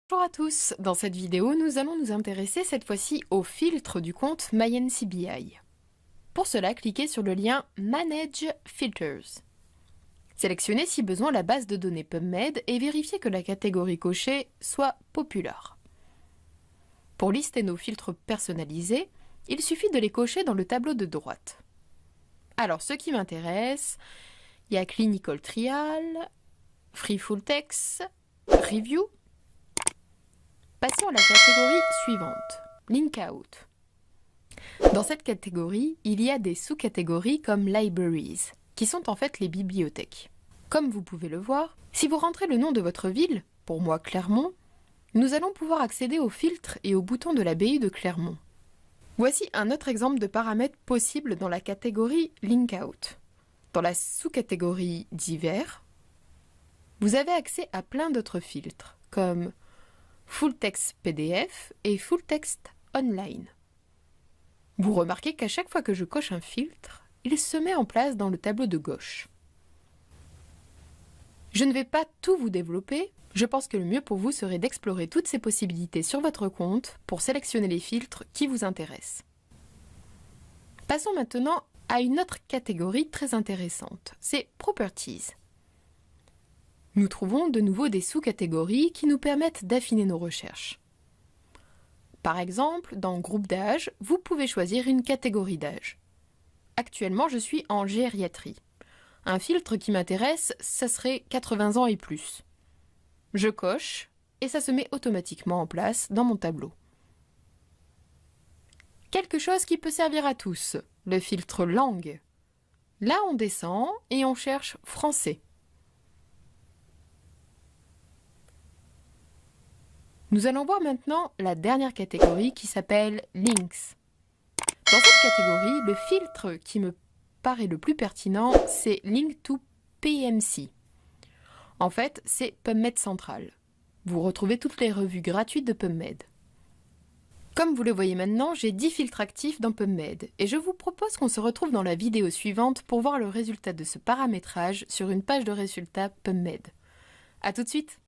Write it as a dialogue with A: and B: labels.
A: Bonjour à tous, dans cette vidéo nous allons nous intéresser cette fois-ci au filtre du compte MyNCBI. Pour cela, cliquez sur le lien Manage Filters. Sélectionnez si besoin la base de données PubMed et vérifiez que la catégorie cochée soit Popular. Pour lister nos filtres personnalisés, il suffit de les cocher dans le tableau de droite. Alors ce qui m'intéresse, il y a Clinical Trial, Free Full Text, Review. Passons à la catégorie suivante, Link Out. Dans cette catégorie, il y a des sous-catégories comme Libraries, qui sont en fait les bibliothèques. Comme vous pouvez le voir, si vous rentrez le nom de votre ville, pour moi Clermont, nous allons pouvoir accéder aux filtres et aux boutons de la BU de Clermont. Voici un autre exemple de paramètres possibles dans la catégorie Link Out. Dans la sous-catégorie Divers, vous avez accès à plein d'autres filtres, comme Full Text PDF et Full Text Online. Vous remarquez qu'à chaque fois que je coche un filtre, il se met en place dans le tableau de gauche. Je ne vais pas tout vous développer, je pense que le mieux pour vous serait d'explorer toutes ces possibilités sur votre compte pour sélectionner les filtres qui vous intéressent. Passons maintenant à une autre catégorie très intéressante, c'est Properties. Nous trouvons de nouveau des sous-catégories qui nous permettent d'affiner nos recherches. Par exemple, dans Groupe d'âge, vous pouvez choisir une catégorie d'âge. Actuellement, je suis en gériatrie. Un filtre qui m'intéresse, ça serait 80 ans et plus. Je coche et ça se met automatiquement en place dans mon tableau. Quelque chose qui peut servir à tous, le filtre langue. Là, on descend et on cherche français. Nous allons voir maintenant la dernière catégorie qui s'appelle Links. Dans cette catégorie, le filtre qui me paraît le plus pertinent, c'est Link to PMC. En fait, c'est PubMed Central. Vous retrouvez toutes les revues gratuites de PubMed. Comme vous le voyez maintenant, j'ai 10 filtres actifs dans PubMed et je vous propose qu'on se retrouve dans la vidéo suivante pour voir le résultat de ce paramétrage sur une page de résultats PubMed. À tout de suite!